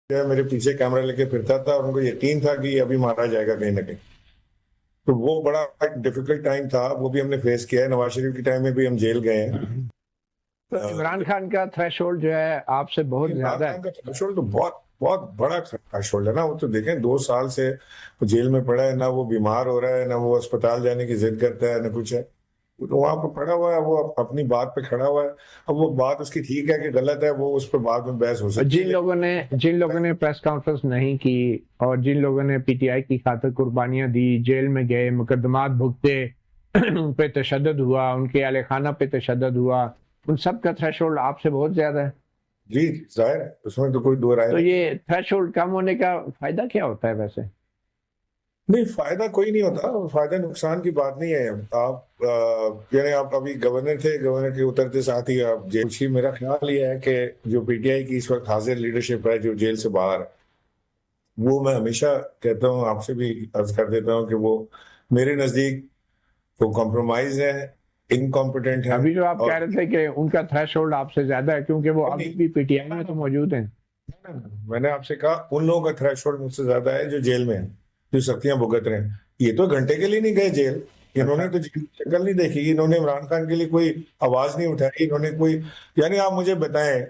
मेरे पीछे कैमरा लेके फिरता था और उनको यकीन था कि ये अभी मारा जाएगा कहीं ना कहीं। तो वो बड़ा एक डिफिकल्ट टाइम था, वो भी हमने फेस किया है। नवाज शरीफ के टाइम में भी हम जेल गए हैं। तो इमरान खान का थ्रेशोल्ड जो है आपसे बहुत इमरान ज्यादा खान है। का थ्रेशोल्ड तो बहुत बहुत बड़ा थ्रेशोल्ड है ना। वो तो देखें 2 साल से वो जेल में पड़ा है, ना वो बीमार हो रहा है, ना वो अस्पताल जाने की जिद करता है, ना कुछ है। वो तो वहां पर पड़ा हुआ है, वो अपनी बात पे खड़ा हुआ है। अब वो बात उसकी ठीक है कि गलत है, वो उस पर बाद में बहस हो और सकती है, लेकिन जिन लोगों ने प्रेस कॉन्फ्रेंस नहीं की और जिन लोगों ने पीटीआई की खातिर कुर्बानियां दी, जेल में गए, मुकदमात भुगते, उन पे तशद्दुद हुआ, उनके अहले खाना पे तशद्दुद हुआ, उन सब का थ्रेशोल्ड आपसे बहुत ज्यादा है। जी जाहिर है, उसमें तो कोई दो राय तो नहीं। ये थ्रेशोल्ड कम होने का फायदा क्या होता है वैसे? नहीं, फायदा कोई नहीं होता, फायदा नुकसान की बात नहीं है। आप यानी आप अभी गवर्नर थे, गवर्नर के उतरते साथ ही आप जेल छी। मेरा ख्याल ये है कि जो पीटीआई की इस वक्त हाजिर लीडरशिप है जो जेल से बाहर है, वो मैं हमेशा कहता हूँ, आपसे भी अर्ज कर देता हूँ कि वो मेरे नजदीक वो कॉम्प्रोमाइज है, इनकॉम्पिटेंट है। अभी जो आप कह और रहे थे कि उनका थ्रेशोल्ड आपसे ज्यादा है क्योंकि वो अभी नहीं, भी पीटीआई में तो मौजूद हैं। मैंने आपसे कहा उन लोगों का थ्रेशोल्ड मुझसे ज्यादा है जो जेल में है, जो सख्तियां भुगत रहे हैं। ये तो घंटे के लिए नहीं गए जेल, इन्होंने अच्छा। तो जेल की शक्ल नहीं देखी, इन्होंने इमरान खान के लिए कोई आवाज नहीं उठाई, इन्होंने कोई। यानी आप मुझे बताएं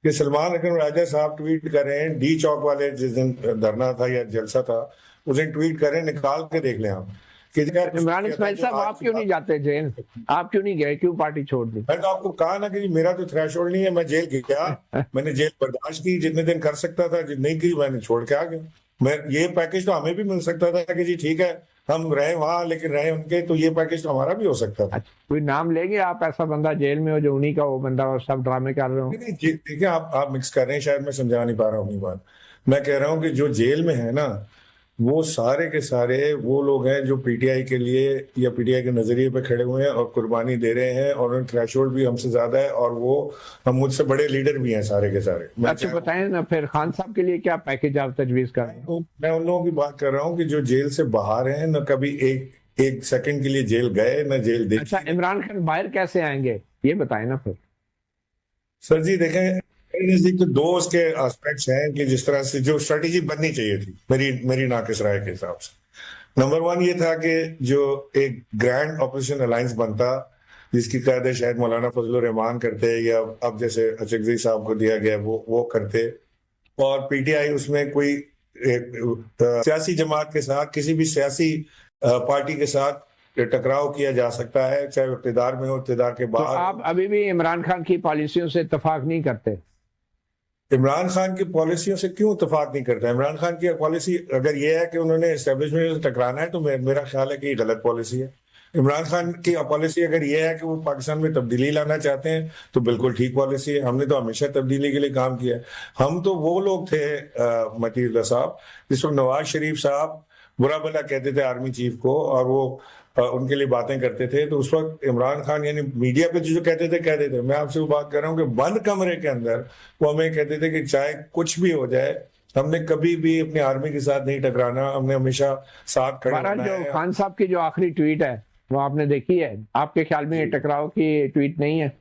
कि सलमान अकरम राजा साहब ट्वीट कर रहे हैं, डी चौक वाले जिस दिन धरना था या जलसा था उस दिन ट्वीट कर रहे हैं, निकाल के देख लें आप कि यार इमरान किया था इस्माइल जो साहब, आप आज। क्यों नहीं जाते जेल? आप क्यों नहीं गए, क्यों पार्टी छोड़ दी? मैं तो आपको कहा ना कि जी मेरा तो थ्रेशोल्ड नहीं है, मैं जेल गया, मैंने जेल बर्दाश्त की जितने दिन कर सकता था, जितने नहीं की मैंने छोड़ के आ गया। मैं ये पैकेज तो हमें भी मिल सकता था कि जी ठीक है हम रहे वहां लेकिन रहे उनके, तो ये पैकेज तो हमारा भी हो सकता था। अच्छा, कोई नाम लेंगे आप ऐसा बंदा जेल में हो जो उन्हीं का वो बंदा और सब ड्रामे कर रहे हो? नहीं नहीं देखिए, आप मिक्स कर रहे हैं, शायद मैं समझा नहीं पा रहा हूँ अपनी बात। मैं कह रहा हूँ कि जो जेल में है ना, वो सारे के सारे वो लोग हैं जो पीटीआई के लिए या पीटीआई के नजरिए पे खड़े हुए हैं और कुर्बानी दे रहे हैं, और उनका थ्रेशोल्ड भी हमसे ज्यादा है, और वो हम मुझसे बड़े लीडर भी हैं सारे के सारे। मैं अच्छा, चाहे बताएं ना फिर खान साहब के लिए क्या पैकेज आप तजवीज कर रहे हैं? मैं उन लोगों की बात कर रहा हूँ कि जो जेल से बाहर हैं, न कभी एक एक सेकंड के लिए जेल गए, न जेल अच्छा, देखी, न। इमरान खान बाहर कैसे आएंगे ये बताएं ना फिर। सर जी देखें, मेरे नजदीक तो दो उसके एस्पेक्ट्स हैं कि जिस तरह से जो स्ट्रेटेजी बननी चाहिए थी मेरी मेरी नाकिस राय के हिसाब से। नंबर वन ये था कि जो एक ग्रैंड ऑपोजिशन अलायंस बनता, जिसकी क़यादत शायद मौलाना फजलुर रहमान करते, या अब जैसे अचकजई साहब को दिया गया वो करते, और पीटीआई उसमें कोई सियासी जमात के साथ, किसी भी सियासी पार्टी के साथ टकराव किया जा सकता है, चाहे वो इक़्तिदार में हो, इक़्तिदार के तो बाहर आप हो। अभी भी इमरान खान की पॉलिसियों से इत्तेफाक नहीं करते? इमरान खान की पॉलिसियों से क्यों इतफाक नहीं करता? इमरान खान की पॉलिसी अगर ये है कि उन्होंने एस्टेब्लिशमेंट से टकराना है, तो मेरा ख्याल है कि ये गलत पॉलिसी है। इमरान खान की पॉलिसी अगर ये है कि वो पाकिस्तान में तब्दीली लाना चाहते हैं, तो बिल्कुल ठीक पॉलिसी है। हमने तो हमेशा तब्दीली के लिए काम किया है। हम तो वो लोग थे, मतीउल्लाह साहब, जिस वक्त नवाज शरीफ साहब बुरा भला कहते थे आर्मी चीफ को, और वो उनके लिए बातें करते थे, तो उस वक्त इमरान खान यानी मीडिया पे जो कहते थे, मैं आपसे वो बात कर रहा हूँ कि बंद कमरे के अंदर वो हमें कहते थे कि चाहे कुछ भी हो जाए, हमने कभी भी अपनी आर्मी के साथ नहीं टकराना, हमने हमेशा साथ खड़े बहरहाल होना जो है। खान साहब की जो आखिरी ट्वीट है वो आपने देखी है? आपके ख्याल में ये जी, टकराव की ट्वीट नहीं है?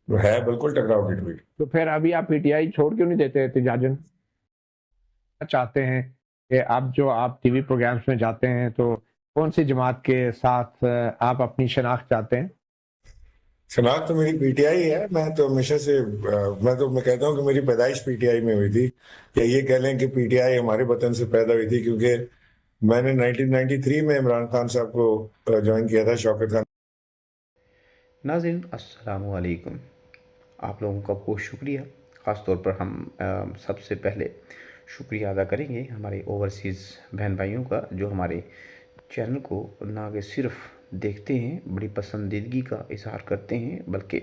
वो है बिल्कुल टकराव की ट्वीट। तो फिर अभी आप पीटीआई छोड़ क्यों नहीं देते एहतिजाजन? चाहते हैं कि आप टीवी प्रोग्राम्स में जाते हैं तो कौन सी जमात के साथ आप अपनी शनाख्त चाहते हैं? शनाख्त तो मेरी पीटीआई है। मैं तो हमेशा से मैं कहता हूँ कि मेरी पैदाइश पीटीआई में हुई थी, या ये कह लें कि पीटीआई हमारे वतन से पैदा हुई थी, क्योंकि मैंने 1993 में इमरान खान साहब को ज्वाइन किया था, शौकत खान। नाज़रीन अस्सलाम वालेकुम। आप लोगों का बहुत शुक्रिया। ख़ास तौर पर हम सबसे पहले शुक्रिया अदा करेंगे हमारे ओवरसीज़ बहन भाइयों का, जो हमारे चैनल को ना कि सिर्फ देखते हैं, बड़ी पसंदीदगी का इज़हार करते हैं, बल्कि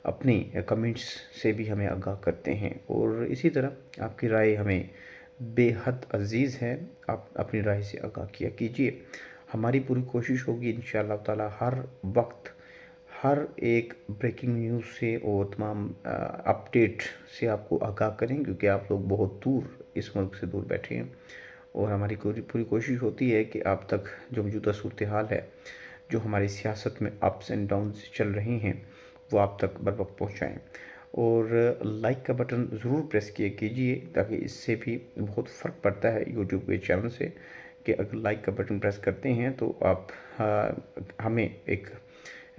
अपनी कमेंट्स से भी हमें आगाह करते हैं। और इसी तरह आपकी राय हमें बेहद अज़ीज़ है। आप अपनी राय से आगाह किया कीजिए। हमारी पूरी कोशिश होगी इंशाअल्लाह ताला हर वक्त हर एक ब्रेकिंग न्यूज़ से और तमाम अपडेट से आपको आगाह करें, क्योंकि आप लोग बहुत दूर इस मुल्क से दूर बैठे हैं, और हमारी पूरी कोशिश होती है कि आप तक जो मौजूदा सूरत हाल है, जो हमारी सियासत में अप्स एंड डाउन्स चल रही हैं, वो आप तक बर वक्त पहुँचाएँ। اور لائک کا بٹن ضرور پریس کیا کیجئے، تاکہ اس سے بھی بہت فرق پڑتا ہے یوٹیوب کے چینل سے، کہ اگر لائک کا بٹن پریس کرتے ہیں تو آپ ہمیں ایک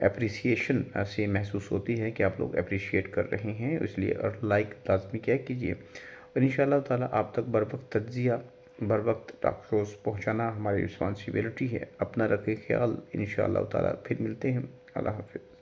اپریسیشن سے محسوس ہوتی ہے کہ آپ لوگ اپریشیٹ کر رہے ہیں، اس لیے اور لائک لازمی کیا کیجئے، اور انشاءاللہ تعالیٰ آپ تک بر وقت تجزیہ، بر وقت ٹاک شوز پہنچانا ہماری رسپانسبلٹی ہے۔ اپنا رکھے خیال، انشاءاللہ تعالیٰ پھر ملتے ہیں۔ اللہ حافظ۔